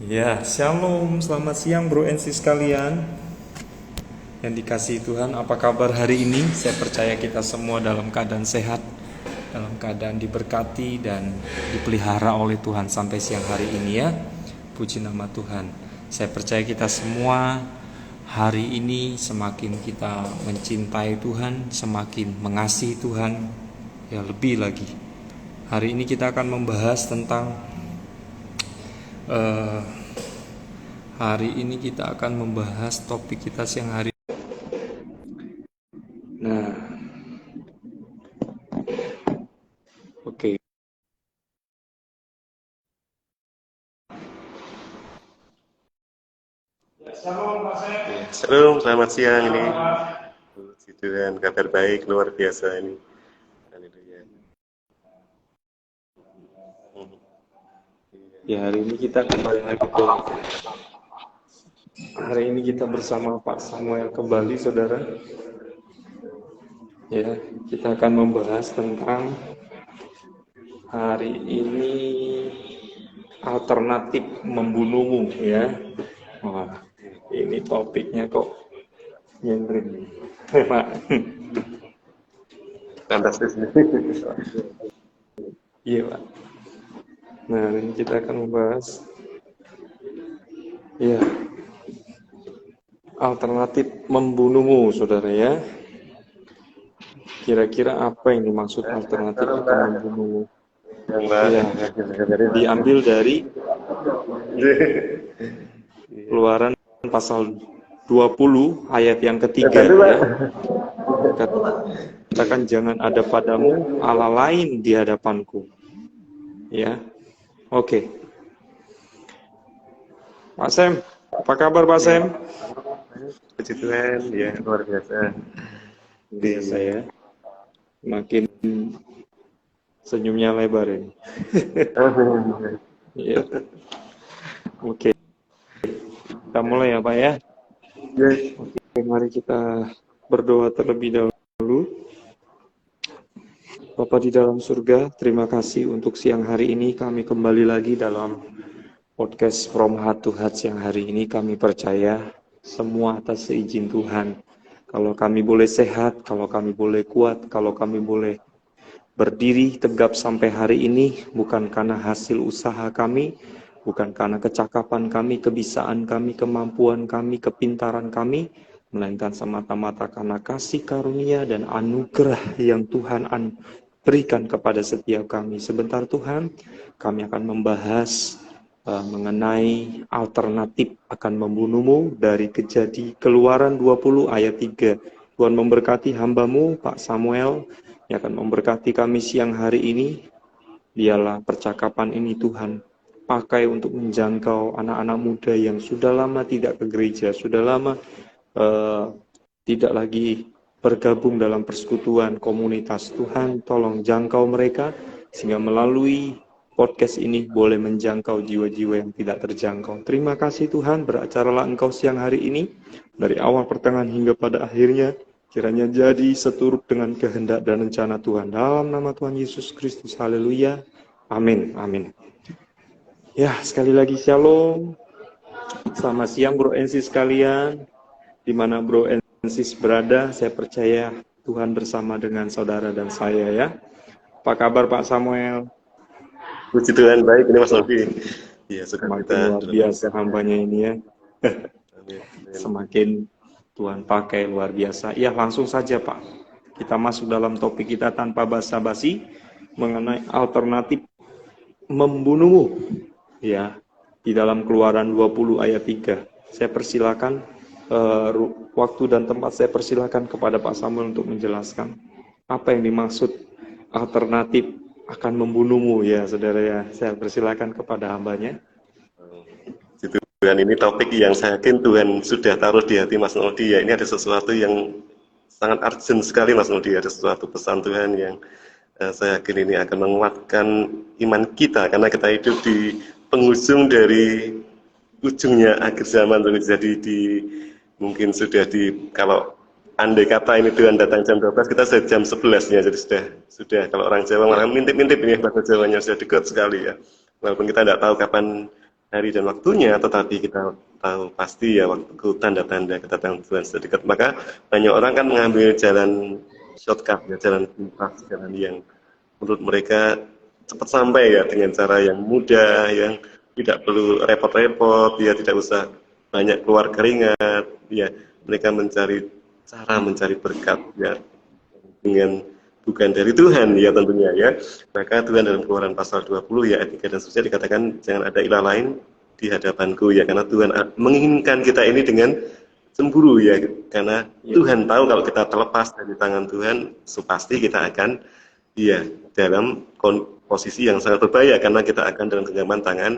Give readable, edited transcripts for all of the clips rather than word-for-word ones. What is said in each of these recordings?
Ya, shalom, selamat siang bro and sis sekalian yang dikasihi Tuhan. Apa kabar hari ini? Saya percaya kita semua dalam keadaan sehat, dalam keadaan diberkati dan dipelihara oleh Tuhan sampai siang hari ini ya. Puji nama Tuhan. Saya percaya kita semua hari ini semakin kita mencintai Tuhan, semakin mengasihi Tuhan, ya lebih lagi. Hari ini kita akan membahas tentang hari ini kita akan membahas topik kita siang hari. Nah, oke. Shalom, selamat siang ini. Puji Tuhan, kabar baik, luar biasa ini. Haleluya. Ya, hari ini kita kembali lagi ke hari ini kita bersama Pak Samuel kembali, saudara. Ya, kita akan membahas tentang hari ini alternatif membunuhmu ya. Wah, ini topiknya kok nyentrik. Pak. Fantastis. Iya, Pak. Nah, ini kita akan membahas ya alternatif membunuhmu, saudara ya. Kira-kira apa yang dimaksud alternatif akan membunuhmu? Ya, diambil dari Keluaran pasal 20 ayat yang ketiga ya. Katakan jangan ada padamu Allah lain di hadapanku. Ya. Oke. Pak Sem, apa kabar Pak Sem? Puji Tuhan, ya luar biasa. Biasa ya. Makin senyumnya lebar ini. Ya. Oke. Kita mulai ya Pak ya. Oke, mari kita berdoa terlebih dahulu. Bapa di dalam surga, terima kasih untuk siang hari ini kami kembali lagi dalam podcast From Heart to Heart siang hari ini. Kami percaya semua atas seizin Tuhan. Kalau kami boleh sehat, kalau kami boleh kuat, kalau kami boleh berdiri tegap sampai hari ini, bukan karena hasil usaha kami, bukan karena kecakapan kami, kebisaan kami, kemampuan kami, kepintaran kami, melainkan semata-mata karena kasih karunia dan anugerah yang Tuhan berikan kepada setiap kami. Sebentar Tuhan, kami akan membahas mengenai alternatif akan membunuhmu dari Keluaran 20 ayat 3. Tuhan memberkati hamba-Mu, Pak Samuel, yang akan memberkati kami siang hari ini. Biarlah percakapan ini Tuhan pakai untuk menjangkau anak-anak muda yang sudah lama tidak ke gereja, sudah lama tidak lagi bergabung dalam persekutuan komunitas. Tuhan tolong jangkau mereka sehingga melalui podcast ini boleh menjangkau jiwa-jiwa yang tidak terjangkau. Terima kasih Tuhan, beracaralah Engkau siang hari ini dari awal pertengahan hingga pada akhirnya. Kiranya jadi seturut dengan kehendak dan rencana Tuhan. Dalam nama Tuhan Yesus Kristus, haleluya, amin, amin. Ya, sekali lagi shalom. Selamat siang bro and sis sekalian. Di mana bro and sis berada, saya percaya Tuhan bersama dengan saudara dan saya ya. Apa kabar Pak Samuel? Puji Tuhan, baik ini Mas Novi. Iya, sudah Semakin kita luar biasa hambanya ini ya. Amin. Semakin Tuhan pakai luar biasa. Ya, langsung saja Pak. Kita masuk dalam topik kita tanpa basa-basi mengenai alternatif membunuhmu. Ya, di dalam Keluaran 20 ayat 3. Saya persilakan waktu dan tempat saya persilakan kepada Pak Samuel untuk menjelaskan apa yang dimaksud alternatif akan membunuhmu ya saudara ya. Saya persilakan kepada hambanya. Tuhan, ini topik yang saya yakin Tuhan sudah taruh di hati Mas Nodi ya. Ini ada sesuatu yang sangat urgent sekali Mas Nodi, ada sesuatu pesan Tuhan yang saya yakin ini akan menguatkan iman kita karena kita hidup di penghujung dari ujungnya akhir zaman. Jadi mungkin sudah kalau andai kata ini Tuhan datang jam 12, kita sudah jam 11 ya. Jadi sudah kalau orang Jawa malah mintip-mintip ini bahasa Jawanya sudah dekat sekali ya. Walaupun kita tidak tahu kapan hari dan waktunya, tetapi kita tahu pasti ya waktu tanda-tanda kedatangan Tuhan sudah dekat. Maka banyak orang kan mengambil jalan shortcut, ya, jalan pintas, jalan yang menurut mereka cepat sampai ya dengan cara yang mudah, yang tidak perlu repot-repot, ya tidak usah banyak keluar keringat, ya mereka mencari cara mencari berkat ya dengan bukan dari Tuhan ya tentunya ya. Maka Tuhan dalam Keluaran pasal 20 ya ayat 3 dan seterusnya dikatakan jangan ada ilah lain di hadapanku ya, karena Tuhan menginginkan kita ini dengan cemburu ya, karena Tuhan tahu kalau kita terlepas dari tangan Tuhan, pasti kita akan ya dalam posisi yang sangat berbahaya karena kita akan dalam genggaman tangan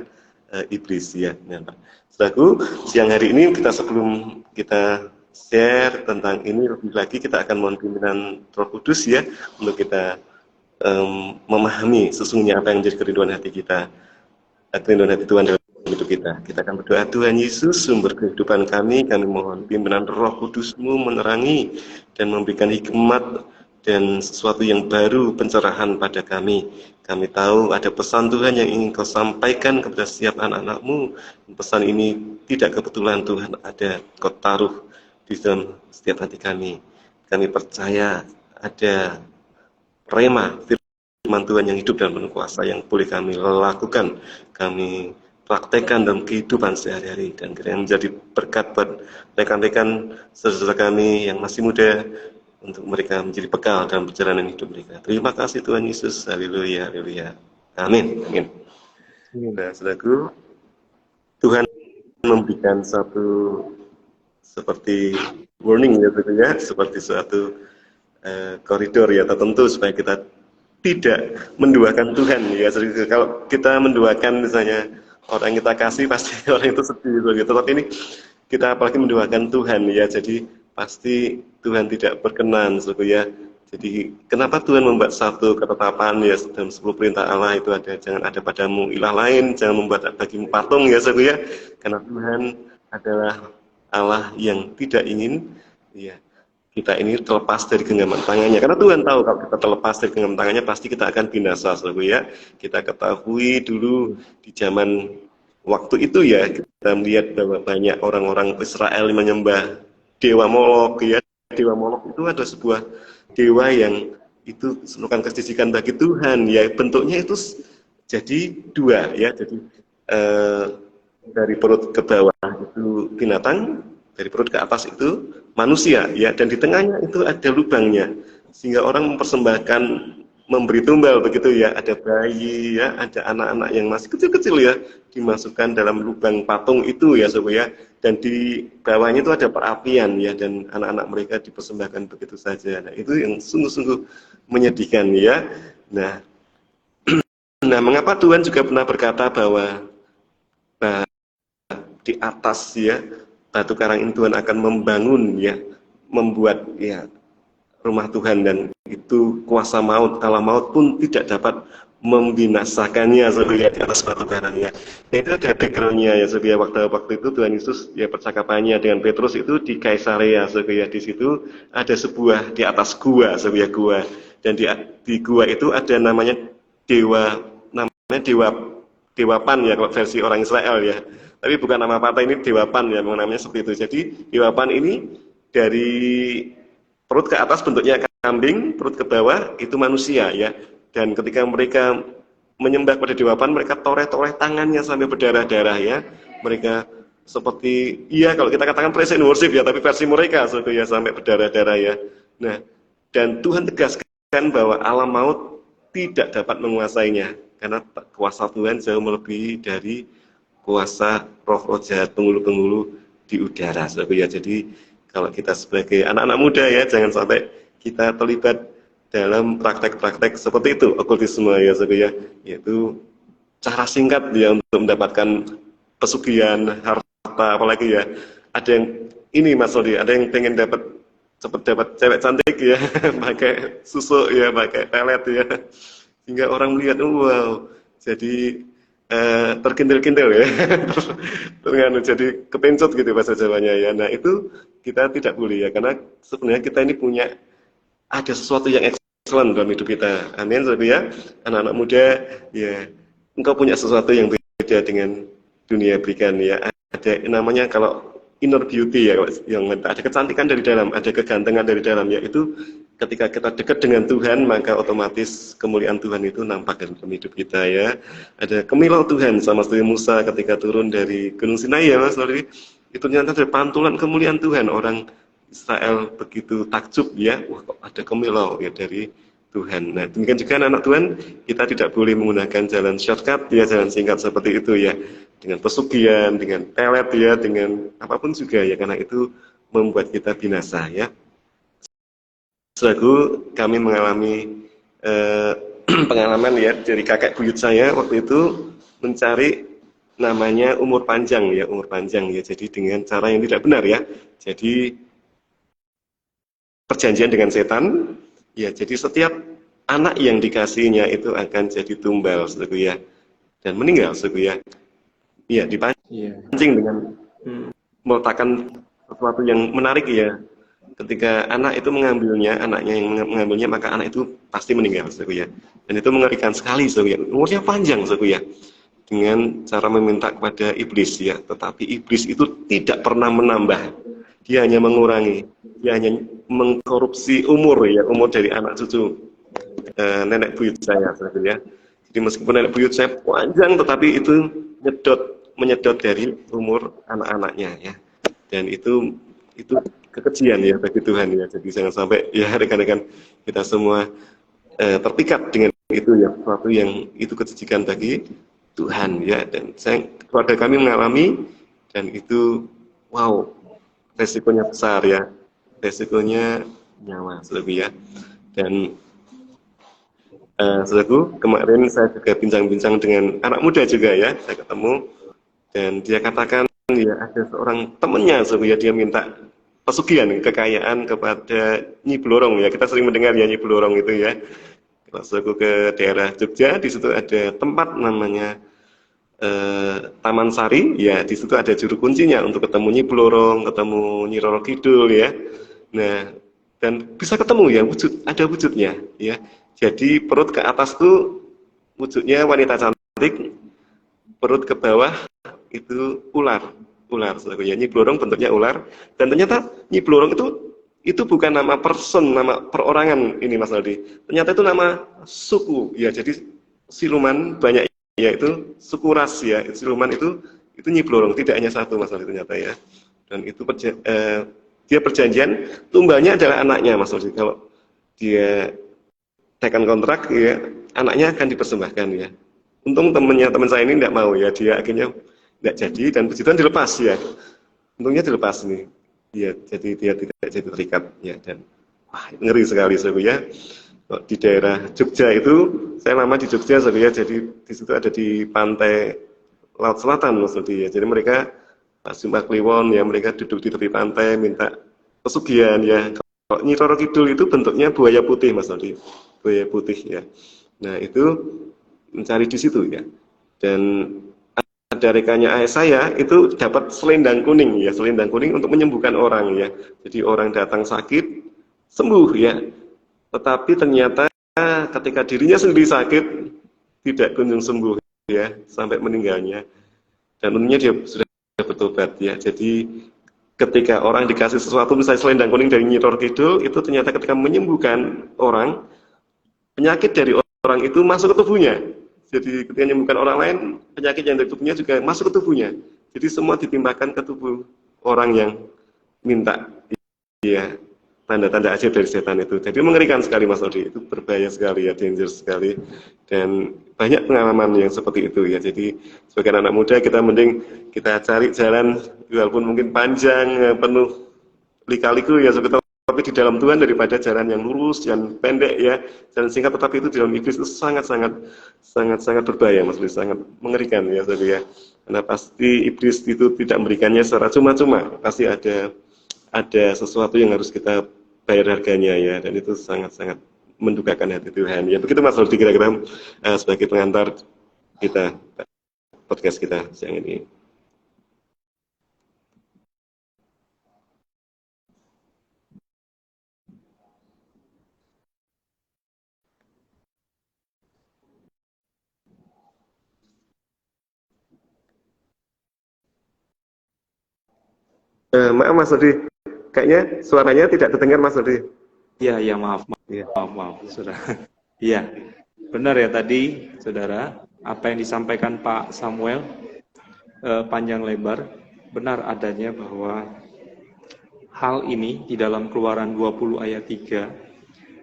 iblis ya. Nah, Saudaraku, siang hari ini sebelum kita share tentang ini lebih lagi, kita akan mohon pimpinan Roh Kudus ya untuk kita memahami sesungguhnya apa yang menjadi kerinduan hati kita, kerinduan hati Tuhan dalam hidup kita. Kita akan berdoa, Tuhan Yesus, sumber kehidupan kami mohon pimpinan Roh Kudus-Mu menerangi dan memberikan hikmat dan sesuatu yang baru, pencerahan pada kami. Kami tahu ada pesan Tuhan yang ingin Kau sampaikan kepada setiap anak-anak-Mu. Pesan ini tidak kebetulan Tuhan, ada Kau taruh di dalam setiap hati kami. Kami percaya ada rema, firman Tuhan yang hidup dan penuh kuasa yang boleh kami lakukan, kami praktekkan dalam kehidupan sehari-hari, dan kiranya menjadi berkat buat rekan-rekan saudara kami yang masih muda, untuk mereka menjadi bekal dalam perjalanan hidup mereka. Terima kasih Tuhan Yesus. Haleluya, haleluya. Amin. Amin. Nah, saudaraku, Tuhan memberikan satu seperti warning ya, seperti suatu koridor ya tertentu supaya kita tidak menduakan Tuhan ya. Jadi kalau kita menduakan misalnya orang yang kita kasih, pasti orang itu sedih gitu. Tapi ini kita apalagi menduakan Tuhan ya, jadi pasti Tuhan tidak berkenan ya. Jadi kenapa Tuhan membuat satu ketetapan ya dalam 10 perintah Allah itu ada, jangan ada padamu ilah lain, jangan membuat bagimu patung ya ya. Karena Tuhan adalah Allah yang tidak ingin ya kita ini terlepas dari genggaman tangannya. Karena Tuhan tahu kalau kita terlepas dari genggaman tangannya pasti kita akan binasa ya. Kita ketahui dulu di zaman waktu itu ya, kita melihat bahwa banyak orang-orang Israel yang menyembah dewa Molok ya. Dewa Molok itu adalah sebuah dewa yang itu merupakan kejijikan bagi Tuhan ya. Bentuknya itu jadi dua ya, jadi dari perut ke bawah itu binatang, dari perut ke atas itu manusia ya, dan di tengahnya itu ada lubangnya sehingga orang mempersembahkan, memberi tumbal begitu ya, ada bayi ya, ada anak-anak yang masih kecil-kecil ya, dimasukkan dalam lubang patung itu ya ya, dan di bawahnya itu ada perapian ya, dan anak-anak mereka dipersembahkan begitu saja. Nah, itu yang sungguh-sungguh menyedihkan ya. Nah, mengapa Tuhan juga pernah berkata bahwa di atas ya batu karang ini Tuhan akan membangun ya, membuat ya rumah Tuhan, dan itu kuasa maut, kala maut pun tidak dapat membinasakannya sebagai di atas batu karang ya. Nah, itu ada backgroundnya ya sebagai waktu itu Tuhan Yesus ya percakapannya dengan Petrus itu di Kaisarea sebagai di situ ada sebuah di atas gua sebagai gua, dan di gua itu ada namanya dewa, namanya dewa Pan ya kalau versi orang Israel ya. Tapi bukan nama patah, ini Dewa Pan ya, namanya seperti itu. Jadi Dewa Pan ini dari perut ke atas bentuknya kambing, perut ke bawah itu manusia ya. Dan ketika mereka menyembah pada Dewa Pan, mereka toreh-toreh tangannya sampai berdarah-darah ya. Mereka seperti, iya kalau kita katakan praise and worship ya, tapi versi mereka ya sampai berdarah-darah ya. Nah, dan Tuhan tegaskan bahwa alam maut tidak dapat menguasainya, karena kuasa Tuhan jauh melebihi dari kuasa roh-roh jahat penghulu-penghulu di udara ya. Jadi kalau kita sebagai anak-anak muda ya, jangan sampai kita terlibat dalam praktek-praktek seperti itu, okultisme ya ya, yaitu cara singkat ya untuk mendapatkan pesugihan harta, apalagi ya ada yang ini Mas Lodi, ada yang pengen cepat dapat cewek cantik ya pakai susu ya, pakai pelet ya, sehingga orang melihat wow, jadi terkintil-kintil ya, jadi kepencut gitu bahasa Jawanya ya. Nah itu kita tidak boleh ya, karena sebenarnya kita ini punya ada sesuatu yang excellent dalam hidup kita. Amin, ya anak-anak muda ya, engkau punya sesuatu yang beda dengan dunia berikan ya. Ada namanya kalau inner beauty ya, yang ada kecantikan dari dalam, ada kegantengan dari dalam ya. Itu ketika kita dekat dengan Tuhan, maka otomatis kemuliaan Tuhan itu nampak dalam hidup kita ya. Ada kemilau Tuhan sama seperti Musa ketika turun dari Gunung Sinai ya Mas Nori. Itu ternyata ada pantulan kemuliaan Tuhan. Orang Israel begitu takjub ya, wah kok ada kemilau ya dari Tuhan. Nah, demikian juga anak Tuhan, kita tidak boleh menggunakan jalan shortcut ya, jalan singkat seperti itu ya, dengan pesugihan, dengan pelet ya, dengan apapun juga ya, karena itu membuat kita binasa ya. Selaku kami mengalami pengalaman ya dari kakek buyut saya waktu itu mencari namanya umur panjang ya, umur panjang ya. Jadi dengan cara yang tidak benar ya. Jadi perjanjian dengan setan ya. Jadi setiap anak yang dikasihnya itu akan jadi tumbal saudaraku ya, dan meninggal saudaraku ya. Iya, dipancing dengan meletakkan sesuatu yang menarik ya. Ketika anak itu mengambilnya, anaknya yang mengambilnya, maka anak itu pasti meninggal saudaraku ya. Dan itu mengerikan sekali saudaraku ya. Umurnya panjang saudaraku ya. Dengan cara meminta kepada iblis ya, tetapi iblis itu tidak pernah menambah, dia hanya mengurangi, dia hanya mengkorupsi umur ya, umur dari anak cucu nenek buyut saya ya. Jadi meskipun nenek buyut saya panjang, tetapi itu menyedot dari umur anak-anaknya ya, dan itu kekejian ya bagi Tuhan ya. Jadi jangan sampai ya rekan-rekan kita semua terpikat dengan itu ya, sesuatu yang itu kejijikan bagi Tuhan ya. Dan keluarga kami mengalami, dan itu wow, resikonya besar ya, resikonya nyawa lebih ya. Dan saudaraku, kemarin saya juga bincang-bincang dengan anak muda juga ya, saya ketemu, dan dia katakan ya ada seorang temannya ya, dia minta pesugihan kekayaan kepada Nyi Blorong ya. Kita sering mendengar ya Nyi Blorong itu ya. Masuk aku ke daerah Jogja, di situ ada tempat namanya Taman Sari, ya di situ ada juru kuncinya untuk ketemu Nyi Blorong, ketemu Nyi Roro Kidul ya. Nah, dan bisa ketemu ya, ada wujudnya ya. Jadi perut ke atas tuh wujudnya wanita cantik, perut ke bawah itu ular, saudaraku ya. Nyi Blorong bentuknya ular, dan ternyata Nyi Blorong itu bukan nama person, nama perorangan ini Mas Aldi. Ternyata itu nama suku ya. Jadi siluman banyak ya, itu suku ras ya. Siluman itu Nyi Blorong, tidak hanya satu Mas Aldi ternyata ya. Dan itu dia perjanjian, tumbalnya adalah anaknya Mas Aldi. Kalau dia tekan kontrak ya, anaknya akan dipersembahkan ya. Untung teman saya ini tidak mau ya, dia akhirnya tidak jadi, dan puji Tuhan dilepas ya. Untungnya dilepas nih. Ya, jadi dia tidak jadi terikat ya. Dan wah, ngeri sekali saudara ya. Di daerah Jogja itu, saya lama di Jogja saudara ya. Jadi di situ ada di pantai Laut Selatan maksudnya ya. Jadi mereka pas Jumat Kliwon ya, mereka duduk di tepi pantai minta pesugihan ya. Kalau Nyi Roro Kidul itu bentuknya buaya putih Mas Nodi, buaya putih ya. Nah itu mencari di situ ya. Dan ada rekannya ayah saya itu dapat selendang kuning ya, selendang kuning untuk menyembuhkan orang ya. Jadi orang datang sakit sembuh ya, tetapi ternyata ketika dirinya sendiri sakit tidak kunjung sembuh ya, sampai meninggalnya. Dan untungnya dia sudah bertobat ya. Jadi ketika orang dikasih sesuatu, misalnya selendang kuning dari Nyi Roro Kidul, itu ternyata ketika menyembuhkan orang, penyakit dari orang itu masuk ke tubuhnya. Jadi ketika menyembuhkan orang lain, penyakit yang dari tubuhnya juga masuk ke tubuhnya. Jadi semua ditimbahkan ke tubuh orang yang minta. Ya, tanda-tanda ajaib dari setan itu. Jadi mengerikan sekali Mas Nodi, itu berbahaya sekali ya, danger sekali. Dan banyak pengalaman yang seperti itu ya. Jadi sebagai anak muda kita mending kita cari jalan walaupun mungkin panjang, penuh lika-liku ya, tapi di dalam Tuhan daripada jalan yang lurus, jalan pendek ya, jalan singkat, tetapi itu di dalam iblis itu sangat berbahaya Mas, sangat mengerikan ya saudara ya. Karena pasti iblis itu tidak memberikannya secara cuma-cuma, pasti ada sesuatu yang harus kita bayar harganya ya, dan itu sangat mendukakan hati Tuhan ya. Begitu Mas Rudi kira-kira sebagai pengantar kita podcast kita siang ini. Maaf Mas Nudi, kayaknya suaranya tidak terdengar Mas Nudi. Iya, maaf, Iya. saudara. Iya, benar ya tadi, saudara, apa yang disampaikan Pak Samuel panjang lebar, benar adanya bahwa hal ini di dalam Keluaran 20 ayat 3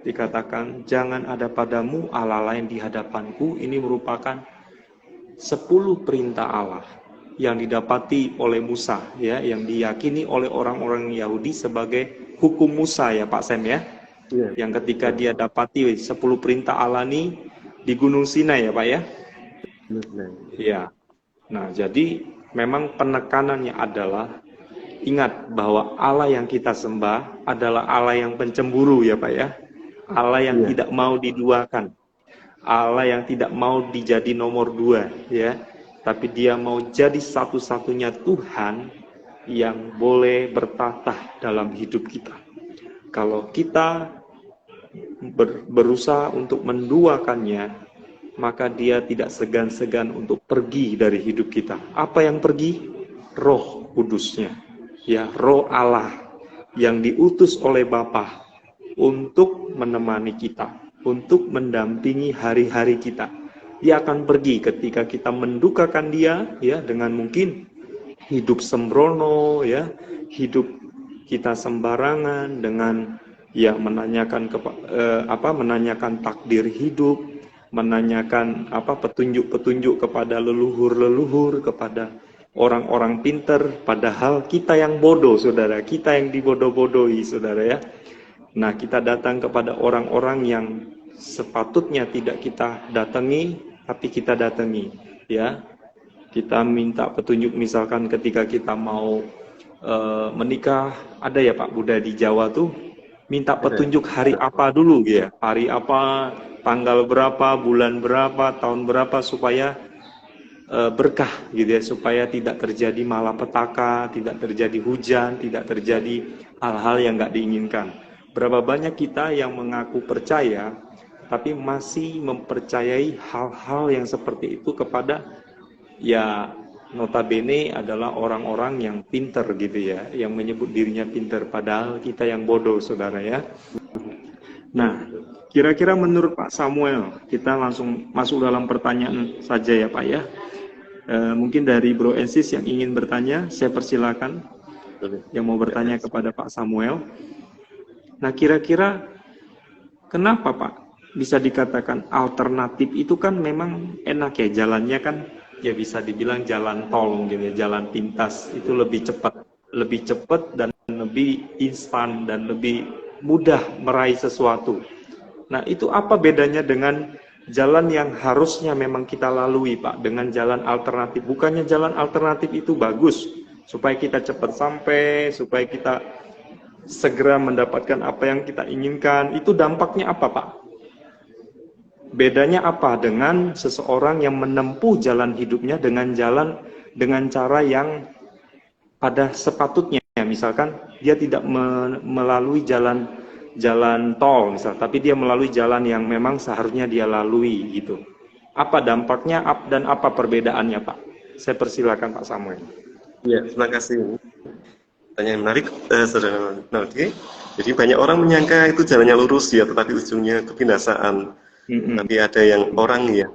dikatakan, jangan ada padamu Allah lain di hadapanku. Ini merupakan 10 perintah Allah yang didapati oleh Musa, ya, yang diyakini oleh orang-orang Yahudi sebagai hukum Musa, ya Pak Sem, ya. Iya. Yang ketika dia dapati 10 perintah Allah ini di Gunung Sinai, ya Pak, ya. Iya. Nah, jadi memang penekanannya adalah ingat bahwa Allah yang kita sembah adalah Allah yang pencemburu, ya Pak, ya. Allah yang tidak mau diduakan. Allah yang tidak mau dijadi nomor 2, ya. Tapi dia mau jadi satu-satunya Tuhan yang boleh bertatah dalam hidup kita. Kalau kita berusaha untuk menduakannya, maka dia tidak segan-segan untuk pergi dari hidup kita. Apa yang pergi? Roh Kudusnya, ya, Roh Allah yang diutus oleh Bapa untuk menemani kita, untuk mendampingi hari-hari kita. Dia akan pergi ketika kita mendukakan dia, ya, dengan mungkin hidup sembrono, ya, hidup kita sembarangan dengan ya menanyakan menanyakan takdir hidup, menanyakan petunjuk-petunjuk kepada leluhur-leluhur, kepada orang-orang pinter, padahal kita yang bodoh, saudara, kita yang dibodoh-bodohi, saudara, ya. Nah, kita datang kepada orang-orang yang sepatutnya tidak kita datangi, tapi kita datangi, ya. Kita minta petunjuk, misalkan ketika kita mau menikah, ada ya Pak, budaya di Jawa tuh minta petunjuk hari apa dulu, ya, hari apa, tanggal berapa, bulan berapa, tahun berapa, supaya berkah gitu ya, supaya tidak terjadi malapetaka, tidak terjadi hujan, tidak terjadi hal-hal yang nggak diinginkan. Berapa banyak kita yang mengaku percaya tapi masih mempercayai hal-hal yang seperti itu kepada, ya, notabene adalah orang-orang yang pinter gitu ya, yang menyebut dirinya pinter, padahal kita yang bodoh, saudara, ya. Nah, kira-kira menurut Pak Samuel, kita langsung masuk dalam pertanyaan saja ya Pak, ya. Mungkin dari Bro Ensis yang ingin bertanya, saya persilakan yang mau bertanya kepada Pak Samuel. Nah, kira-kira kenapa Pak bisa dikatakan alternatif itu? Kan memang enak ya, jalannya kan ya bisa dibilang jalan tol gitu ya, jalan pintas, itu lebih cepat dan lebih instan dan lebih mudah meraih sesuatu. Nah, itu apa bedanya dengan jalan yang harusnya memang kita lalui Pak, dengan jalan alternatif? Bukannya jalan alternatif itu bagus supaya kita cepat sampai, supaya kita segera mendapatkan apa yang kita inginkan. Itu dampaknya apa Pak? Bedanya apa dengan seseorang yang menempuh jalan hidupnya dengan cara yang pada sepatutnya, misalkan dia tidak melalui jalan tol misal, tapi dia melalui jalan yang memang seharusnya dia lalui gitu. Apa dampaknya dan apa perbedaannya Pak? Saya persilakan Pak Samuel. Ya, terima kasih. Pertanyaan menarik, saudara Naldi. Jadi banyak orang menyangka itu jalannya lurus ya, tetapi ujungnya kebinasaan. Tapi ada yang orang ya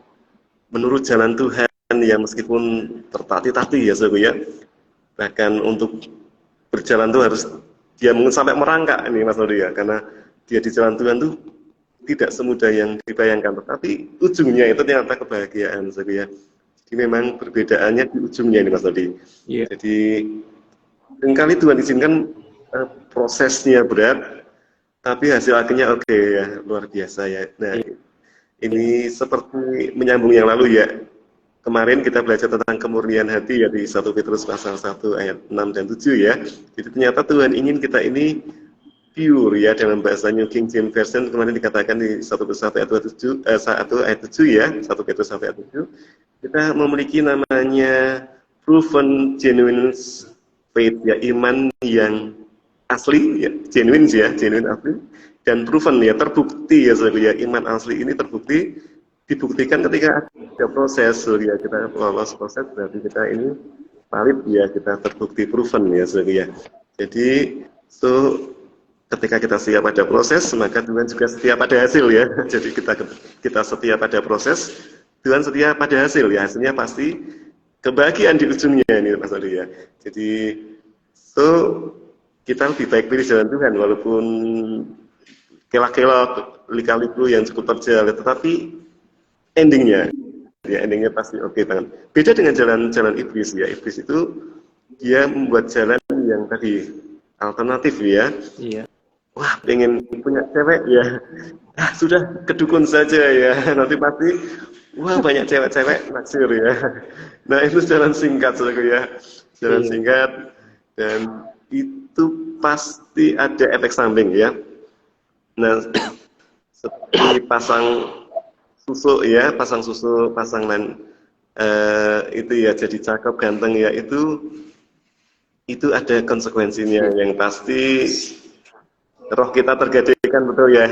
menurut jalan Tuhan ya, meskipun tertatih-tatih ya saudara ya, bahkan untuk berjalan tuh harus dia mungkin sampai merangkak ini Mas Nodi ya, karena dia di jalan Tuhan tuh tidak semudah yang dibayangkan, tetapi ujungnya itu ternyata kebahagiaan saudara ya. Jadi memang perbedaannya di ujungnya ini Mas Nodi. Jadi seringkali Tuhan izinkan prosesnya berat, tapi hasil akhirnya oke ya, luar biasa ya. Nah, ini seperti menyambung yang lalu ya. Kemarin kita belajar tentang kemurnian hati ya di 1 Petrus pasal 1 ayat 6 dan 7 ya. Jadi ternyata Tuhan ingin kita ini pure ya, dalam bahasa New King James Version kemarin dikatakan di 1 Petrus 1 ayat 7 ya, 1 Petrus 1 ayat 7. Kita memiliki namanya proven genuine faith ya, iman yang asli ya, genuine asli. Dan proven ya, terbukti ya saudara ya, iman asli ini dibuktikan ketika ada proses ya, kita lolos proses, berarti kita ini valid ya, kita terbukti proven ya saudara ya. Jadi, ketika kita siap pada proses, maka Tuhan juga setia pada hasil ya. Jadi kita setia pada proses, Tuhan setia pada hasil ya. Hasilnya pasti kebahagiaan di ujungnya ini Mas Odi ya. Jadi, kita lebih baik pilih jalan Tuhan walaupun kelak-kelak lika-liku yang cukup terjal, tetapi endingnya pasti oke banget. Beda dengan jalan iblis ya. Iblis itu dia membuat jalan yang tadi alternatif ya. Iya. Wah, pengen punya cewek ya. Sudah kedukun saja ya. Nanti pasti wah banyak cewek-cewek naksir ya. Nah, itu jalan singkat saudaraku ya. Jalan singkat dan itu pasti ada efek samping ya. Nah, seperti pasang susu ya, pasang lain itu ya jadi cakep ganteng ya, itu ada konsekuensinya yang pasti roh kita tergadaikan betul ya.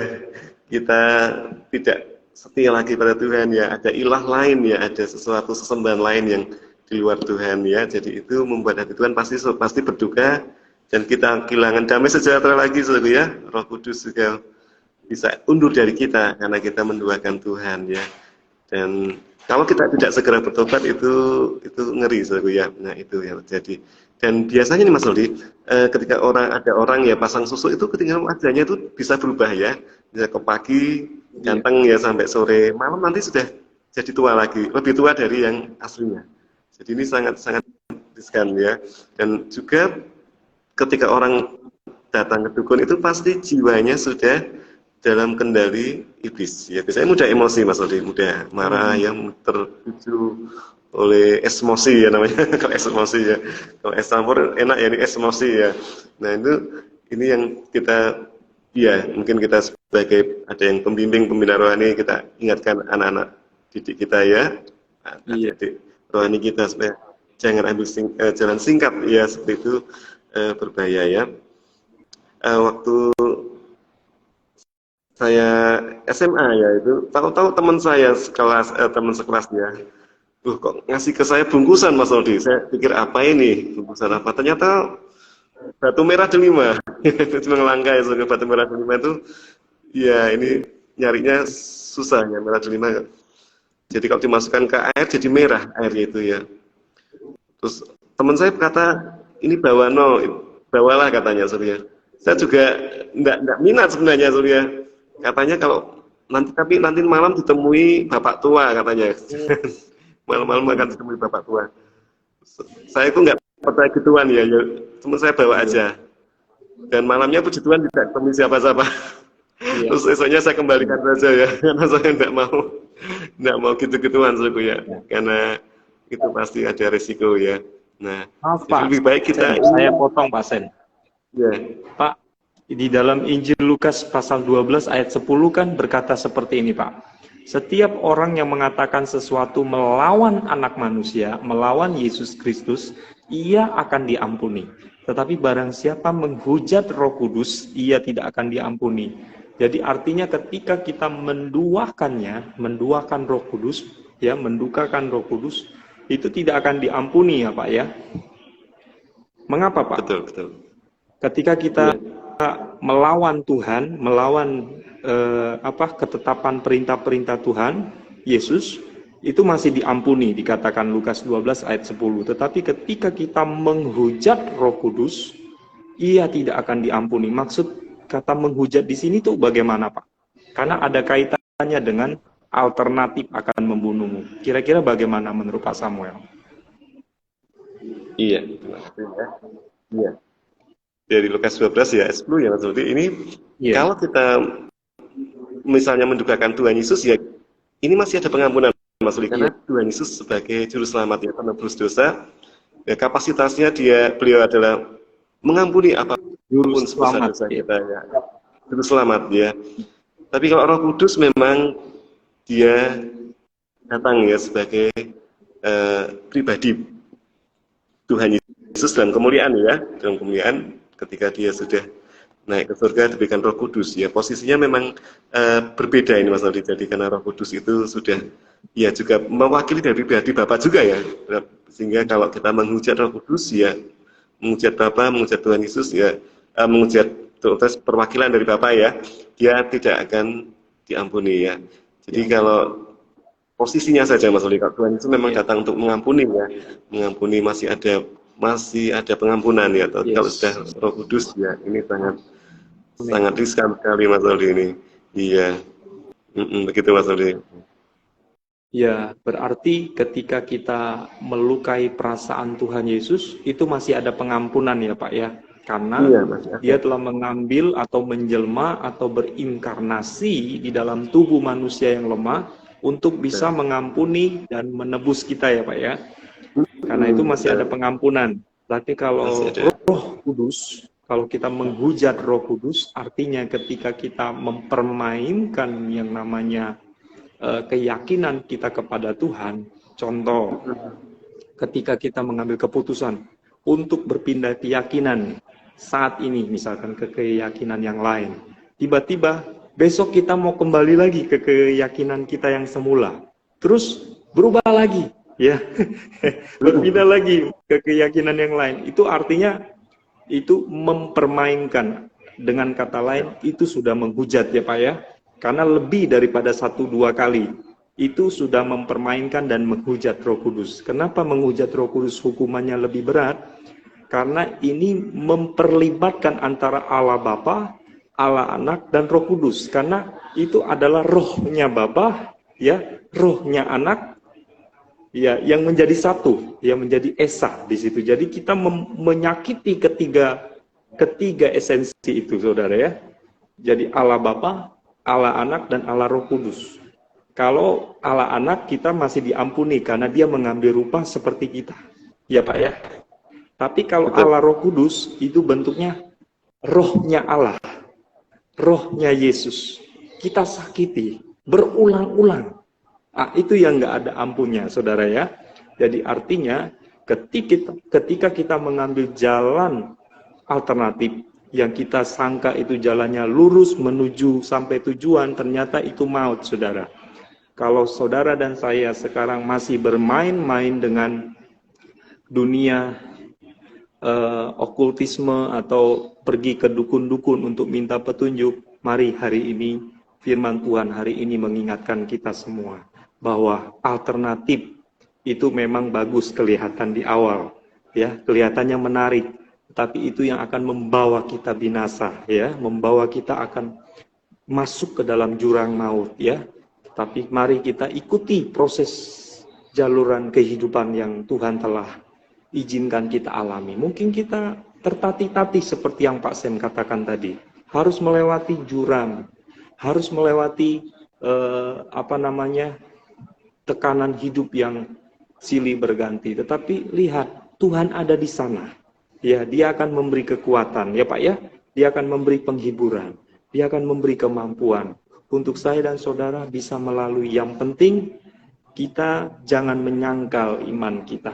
Kita tidak setia lagi pada Tuhan ya, ada ilah lain ya, ada sesuatu sesembahan lain yang di luar Tuhan ya. Jadi itu membuat hati Tuhan pasti berduka dan kita kehilangan damai sejahtera lagi saudara ya. Roh Kudus juga bisa undur dari kita karena kita menduakan Tuhan ya. Dan kalau kita tidak segera bertobat itu ngeri saudara ya. Nah itu yang terjadi. Dan biasanya nih Mas Noldi, ketika ada orang ya pasang susu itu ketika wajahnya itu bisa berubah ya. Bisa ke pagi ganteng ya sampai sore, malam nanti sudah jadi tua lagi, lebih tua dari yang aslinya. Jadi ini sangat riskan ya. Dan juga ketika orang datang ke dukun itu pasti jiwanya sudah dalam kendali iblis ya. Biasanya mudah emosi Mas Odi, mudah marah ya, terpicu oleh esmosi ya namanya. Kalau esmosi ya, kalau es campur enak ya, ini esmosi ya. Nah ini yang kita ya mungkin kita sebagai ada yang pembina rohani, kita ingatkan anak-anak didik kita ya, adik rohani kita supaya jangan ambil jalan singkat ya, seperti itu berbahaya ya. Waktu saya SMA ya, itu tahu-tahu teman saya teman sekelasnya, kok ngasih ke saya bungkusan Mas Noldi. Saya pikir apa ini, bungkusan apa? Ternyata batu merah delima. Itu langka ya, batu merah delima itu ya ini nyarinya susah ya, merah delima. Jadi kalau dimasukkan ke air jadi merah airnya itu ya. Terus teman saya berkata, ini bawalah katanya Surya. Saya juga enggak minat sebenarnya Surya. Katanya kalau nanti malam ditemui bapak tua katanya. Malam-malam akan ditemui bapak tua. Saya itu enggak percaya gituan ya, teman saya bawa aja. Dan malamnya puji Tuhan tidak ketemu siapa-siapa. Terus esoknya saya kembalikan saja ya, karena saya enggak mau gitu-gituan suku ya. Karena itu pasti ada resiko ya. Nah, maaf, Pak, lebih baik kita saya potong Pak Sen. Ya. Pak, di dalam Injil Lukas pasal 12 ayat 10 kan berkata seperti ini Pak. Setiap orang yang mengatakan sesuatu melawan anak manusia, melawan Yesus Kristus, ia akan diampuni. Tetapi barang siapa menghujat Roh Kudus, ia tidak akan diampuni. Jadi artinya ketika kita menduakan Roh Kudus, ya, mendukakan Roh Kudus, itu tidak akan diampuni ya Pak ya. Mengapa Pak? Betul. Ketika kita melawan Tuhan, melawan ketetapan perintah-perintah Tuhan Yesus, itu masih diampuni, dikatakan Lukas 12 ayat 10. Tetapi ketika kita menghujat Roh Kudus, ia tidak akan diampuni. Maksud kata menghujat di sini tuh bagaimana Pak? Karena ada kaitannya dengan alternatif akan membunuhmu. Kira-kira bagaimana menurut Pak Samuel? Iya. Dari Lukas 12 ya, 10 ya Mas Ludi. Ini kalau kita misalnya mendukakan Tuhan Yesus ya, ini masih ada pengampunan Mas Ludi, karena Tuhan Yesus sebagai juru selamat ya, penebus dosa, ya, kapasitasnya beliau adalah mengampuni apapun dosa kita ya, juru selamat ya. Tapi kalau Roh Kudus memang dia datang ya sebagai pribadi Tuhan Yesus dalam kemuliaan ya, dalam kemuliaan. Ketika dia sudah naik ke surga diberikan Roh Kudus ya, posisinya memang berbeda ini Mas Noldi. Jadi karena Roh Kudus itu sudah ya juga mewakili dari pribadi Bapa juga ya, sehingga kalau kita menghujat Roh Kudus ya menghujat Bapa, menghujat Tuhan Yesus, ya menghujat terus perwakilan dari Bapa ya, dia tidak akan diampuni ya. Jadi kalau posisinya saja Mas Oli, kalau Tuhan itu memang datang untuk mengampuni ya, mengampuni, masih ada pengampunan ya. Kalau sudah Roh Kudus ya, ini sangat riskan sekali Mas Oli ini. Iya, begitu Mas Oli. Ya, berarti ketika kita melukai perasaan Tuhan Yesus, itu masih ada pengampunan ya Pak ya. Karena dia telah mengambil atau menjelma atau berinkarnasi di dalam tubuh manusia yang lemah untuk bisa mengampuni dan menebus kita ya Pak ya. Karena itu masih ada pengampunan. Berarti kalau Roh Kudus, kalau kita menghujat Roh Kudus, artinya ketika kita mempermainkan yang namanya keyakinan kita kepada Tuhan. Contoh, ketika kita mengambil keputusan untuk berpindah keyakinan saat ini, misalkan ke keyakinan yang lain, tiba-tiba besok kita mau kembali lagi ke keyakinan kita yang semula, terus berubah lagi, ya, berpindah lagi ke keyakinan yang lain. Itu artinya itu mempermainkan. Dengan kata lain, itu sudah menghujat ya Pak ya. Karena lebih daripada 1-2 kali itu sudah mempermainkan dan menghujat Roh Kudus. Kenapa menghujat Roh Kudus hukumannya lebih berat? Karena ini memperlibatkan antara Allah Bapa, Allah Anak dan Roh Kudus. Karena itu adalah rohnya Bapa, ya, rohnya Anak, ya, yang menjadi satu, yang menjadi esa di situ. Jadi kita menyakiti ketiga esensi itu, saudara ya. Jadi Allah Bapa, Allah Anak, dan Allah Roh Kudus. Kalau Allah Anak kita masih diampuni karena dia mengambil rupa seperti kita. Ya Pak ya. Tapi kalau Allah Roh Kudus itu bentuknya rohnya Allah. Rohnya Yesus. Kita sakiti berulang-ulang. Itu yang nggak ada ampunnya saudara ya. Jadi artinya ketika kita mengambil jalan alternatif yang kita sangka itu jalannya lurus menuju sampai tujuan, ternyata itu maut, saudara. Kalau saudara dan saya sekarang masih bermain-main dengan dunia okultisme atau pergi ke dukun-dukun untuk minta petunjuk, mari hari ini firman Tuhan hari ini mengingatkan kita semua bahwa alternatif itu memang bagus kelihatan di awal, ya, kelihatannya menarik. Tapi itu yang akan membawa kita binasa, ya, membawa kita akan masuk ke dalam jurang maut, ya. Tapi mari kita ikuti proses jaluran kehidupan yang Tuhan telah izinkan kita alami. Mungkin kita tertatih-tatih seperti yang Pak Sem katakan tadi, harus melewati jurang, harus melewati tekanan hidup yang silih berganti. Tetapi lihat, Tuhan ada di sana. Ya, dia akan memberi kekuatan, ya Pak ya. Dia akan memberi penghiburan. Dia akan memberi kemampuan untuk saya dan saudara bisa melalui. Yang penting kita jangan menyangkal iman kita.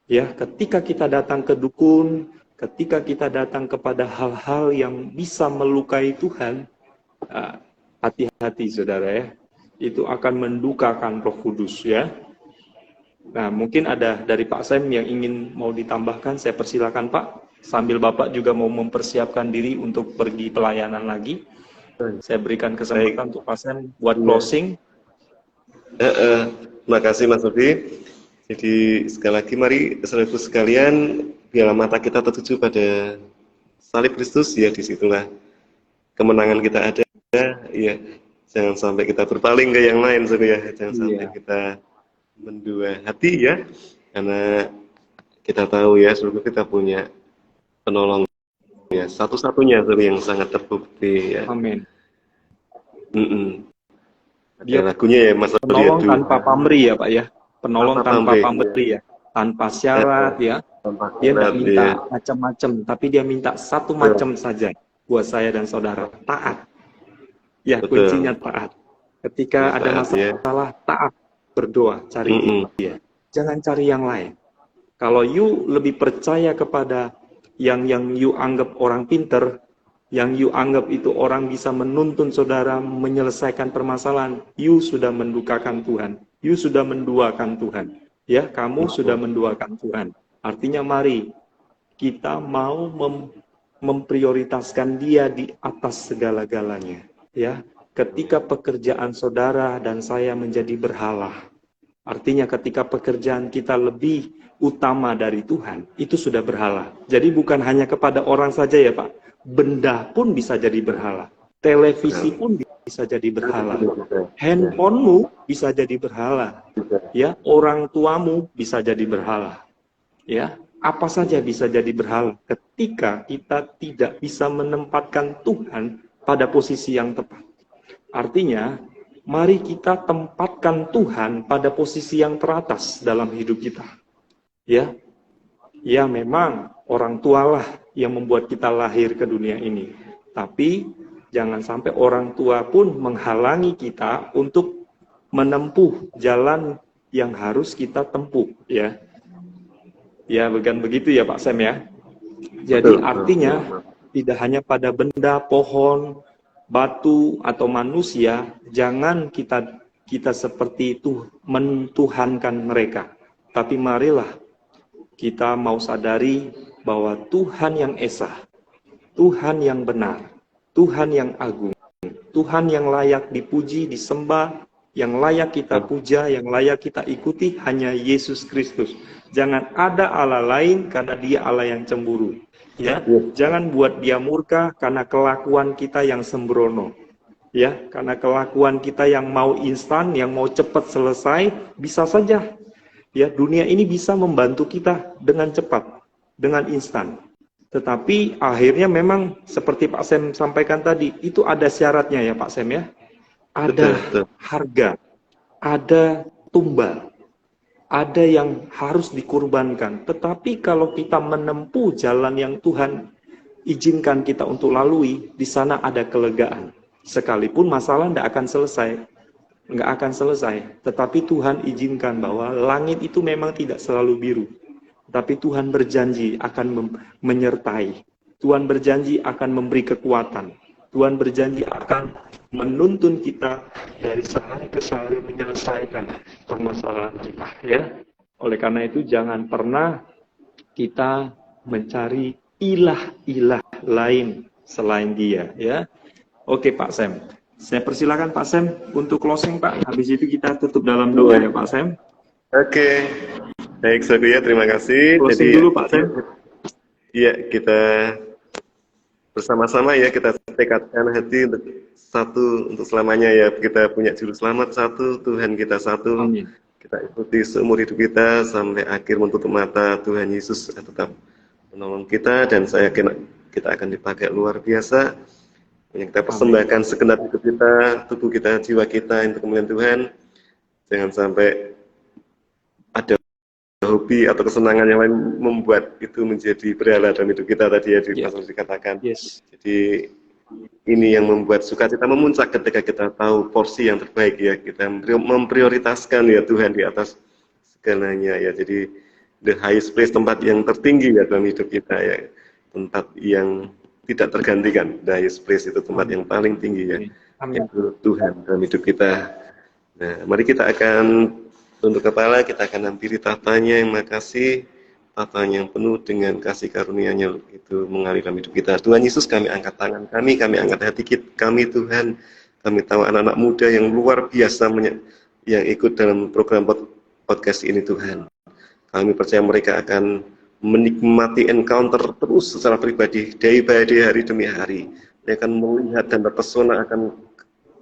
Ya, ketika kita datang ke dukun, ketika kita datang kepada hal-hal yang bisa melukai Tuhan, hati-hati saudara ya. Itu akan mendukakan Roh Kudus ya. Nah, mungkin ada dari Pak Sem yang ingin mau ditambahkan, saya persilakan Pak. Sambil Bapak juga mau mempersiapkan diri untuk pergi pelayanan lagi, saya berikan kesempatan untuk Pak Sem buat closing. Terima kasih Mas Rudi. Jadi sekali lagi mari saudaraku sekalian, biarlah mata kita tertuju pada salib Kristus, ya, disitulah kemenangan kita ada, ya. Jangan sampai kita berpaling ke yang lain, saudara, ya. Jangan sampai kita mendua hati, ya, karena kita tahu ya, seluruh kita punya penolong, ya, satu-satunya yang sangat terbukti, ya. Amin. Dia lagunya ya Mas, penolong tanpa pamrih ya Pak ya, penolong tanpa pamrih ya, tanpa syarat ya. Dia tidak minta macam-macam, tapi dia minta satu macam saja buat saya dan saudara, taat. Ya, kuncinya taat. Ketika ada masalah, taat. Berdoa, cari dia. Jangan cari yang lain. Kalau you lebih percaya kepada yang you anggap orang pinter, yang you anggap itu orang bisa menuntun saudara menyelesaikan permasalahan, you sudah mendukakan Tuhan. You sudah menduakan Tuhan. Ya, kamu sudah menduakan Tuhan. Artinya mari kita mau memprioritaskan Dia di atas segala-galanya. Ya, ketika pekerjaan saudara dan saya menjadi berhala, artinya ketika pekerjaan kita lebih utama dari Tuhan, itu sudah berhala. Jadi bukan hanya kepada orang saja ya Pak, benda pun bisa jadi berhala. Televisi pun bisa jadi berhala. Handphonemu bisa jadi berhala. Ya, orang tuamu bisa jadi berhala. Ya, apa saja bisa jadi berhala ketika kita tidak bisa menempatkan Tuhan pada posisi yang tepat. Artinya, mari kita tempatkan Tuhan pada posisi yang teratas dalam hidup kita. Ya, ya memang orang tualah yang membuat kita lahir ke dunia ini. Tapi jangan sampai orang tua pun menghalangi kita untuk menempuh jalan yang harus kita tempuh, ya. Ya, bukan begitu ya Pak Sam ya. Jadi artinya tidak hanya pada benda, pohon, batu atau manusia, jangan kita seperti itu mentuhankan mereka. Tapi marilah kita mau sadari bahwa Tuhan yang esa, Tuhan yang benar, Tuhan yang agung, Tuhan yang layak dipuji, disembah, yang layak kita puja, yang layak kita ikuti hanya Yesus Kristus. Jangan ada Allah lain karena Dia Allah yang cemburu. Ya, jangan buat Dia murka karena kelakuan kita yang sembrono. Ya, karena kelakuan kita yang mau instan, yang mau cepat selesai, bisa saja. Ya, dunia ini bisa membantu kita dengan cepat, dengan instan. Tetapi akhirnya memang seperti Pak Sam sampaikan tadi, itu ada syaratnya ya Pak Sam ya. Ada harga, ada tumbal, ada yang harus dikurbankan. Tetapi kalau kita menempuh jalan yang Tuhan izinkan kita untuk lalui, di sana ada kelegaan. Sekalipun masalah tidak akan selesai, nggak akan selesai. Tetapi Tuhan izinkan bahwa langit itu memang tidak selalu biru. Tapi Tuhan berjanji akan menyertai. Tuhan berjanji akan memberi kekuatan. Tuhan berjanji akan menuntun kita dari sehari ke sehari menyelesaikan permasalahan kita. Ya, oleh karena itu jangan pernah kita mencari ilah-ilah lain selain Dia. Ya, oke Pak Sam. Saya persilakan Pak Sam untuk closing Pak. Habis itu kita tutup dalam doa ya Pak Sam. Oke. Baik, Saudara, terima kasih. Closing jadi dulu Pak Sam. Iya, kita bersama-sama ya, kita tekadkan hati untuk satu untuk selamanya ya. Kita punya juru selamat satu, Tuhan kita satu. Amin. Kita ikuti seumur hidup kita sampai akhir menutup mata. Tuhan Yesus tetap menolong kita, dan saya yakin kita akan dipakai luar biasa. Yang kita persembahkan segenap hidup kita, tubuh kita, jiwa kita untuk kemuliaan Tuhan. Jangan sampai ada hobi atau kesenangan yang lain membuat itu menjadi berhala dalam hidup kita tadi ya, dikatakan. Yes. Jadi ini yang membuat sukacita memuncak ketika kita tahu porsi yang terbaik ya, kita memprioritaskan ya Tuhan di atas segalanya ya. Jadi the highest place, tempat yang tertinggi ya dalam hidup kita ya, tempat yang tidak tergantikan. The highest place itu tempat yang paling tinggi ya, yaitu Tuhan dalam hidup kita. Nah, mari kita akan tunduk kepala, kita akan hampiri tatanya yang makasih, tatanya yang penuh dengan kasih karunia-Nya itu mengalir dalam hidup kita. Tuhan Yesus, kami angkat tangan kami angkat hati kami Tuhan. Kami tahu anak-anak muda yang luar biasa yang ikut dalam program podcast ini Tuhan. Kami percaya mereka akan menikmati encounter terus secara pribadi, day by day, hari demi hari. Mereka akan melihat dan terpesona akan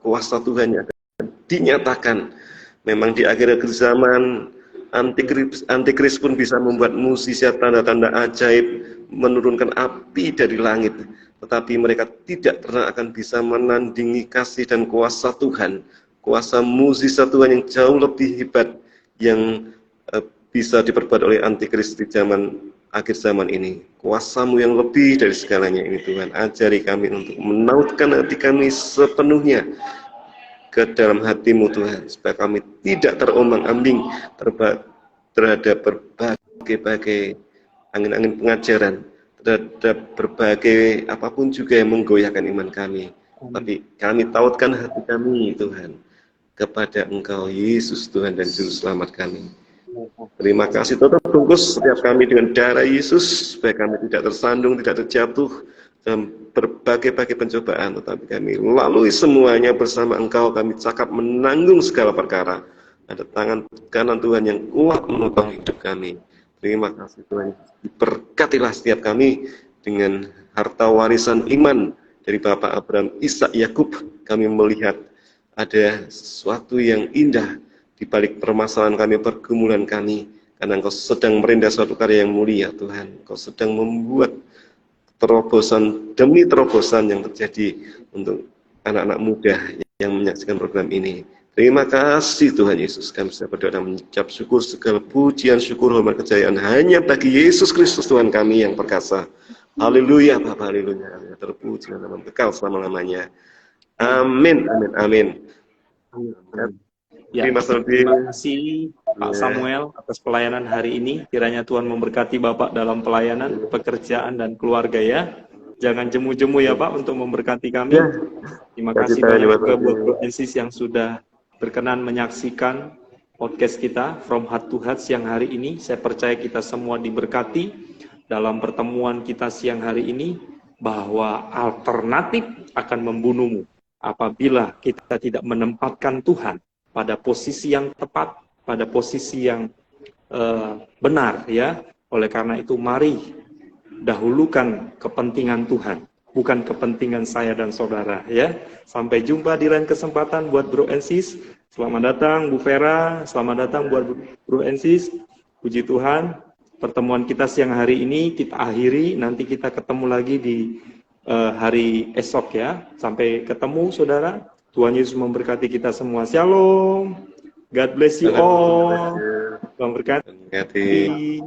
kuasa Tuhan yang akan dinyatakan. Memang di akhir zaman, antikris pun bisa membuat mukjizat, tanda-tanda ajaib, menurunkan api dari langit. Tetapi mereka tidak pernah akan bisa menandingi kasih dan kuasa Tuhan. Kuasa mukjizat Tuhan yang jauh lebih hebat, yang bisa diperbuat oleh antikris di akhir zaman ini. Kuasa-Mu yang lebih dari segalanya ini Tuhan. Ajari kami untuk menautkan hati kami sepenuhnya ke dalam hati-Mu Tuhan, supaya kami tidak terombang-ambing terhadap berbagai angin-angin pengajaran, terhadap berbagai apapun juga yang menggoyahkan iman kami. Tapi kami tautkan hati kami Tuhan kepada Engkau Yesus Tuhan dan Juru Selamat kami. Terima kasih, tutup bungkus setiap kami dengan darah Yesus, supaya kami tidak tersandung, tidak terjatuh dalam berbagai-bagai pencobaan, tetapi kami lalui semuanya bersama Engkau. Kami cakap menanggung segala perkara. Ada tangan kanan Tuhan yang kuat menopang hidup kami. Terima kasih Tuhan. Berkatilah setiap kami dengan harta warisan iman dari Bapak Abraham, Ishak, Yakub. Kami melihat ada sesuatu yang indah di balik permasalahan kami, pergumulan kami, karena Engkau sedang merindah suatu karya yang mulia, Tuhan. Engkau sedang membuat terobosan demi terobosan yang terjadi untuk anak-anak muda yang menyaksikan program ini. Terima kasih Tuhan Yesus. Kami bisa berdoa dan mengucap syukur, segala pujian, syukur, hormat, kejayaan hanya bagi Yesus Kristus Tuhan kami yang perkasa. Haleluya, Bapa, haleluya. Terpuji dan kekal selama-lamanya. Amin, amin, amin. Ya, terima kasih Pak Samuel atas pelayanan hari ini. Kiranya Tuhan memberkati Bapak dalam pelayanan, pekerjaan, dan keluarga ya. Jangan jemu-jemu ya Pak untuk memberkati kami. Terima kasih banyak juga buat Bro Ensis yang sudah berkenan menyaksikan podcast kita From Heart to Heart siang hari ini. Saya percaya kita semua diberkati dalam pertemuan kita siang hari ini, bahwa alternatif akan membunuhmu apabila kita tidak menempatkan Tuhan pada posisi yang tepat, pada posisi yang benar ya. Oleh karena itu mari dahulukan kepentingan Tuhan, bukan kepentingan saya dan saudara ya. Sampai jumpa di lain kesempatan buat Bro Ensis. Selamat datang Bu Vera, selamat datang buat Bro Ensis. Puji Tuhan, pertemuan kita siang hari ini kita akhiri, nanti kita ketemu lagi di hari esok ya. Sampai ketemu saudara. Tuhan Yesus memberkati kita semua. Shalom. God bless you all. Tuhan berkati.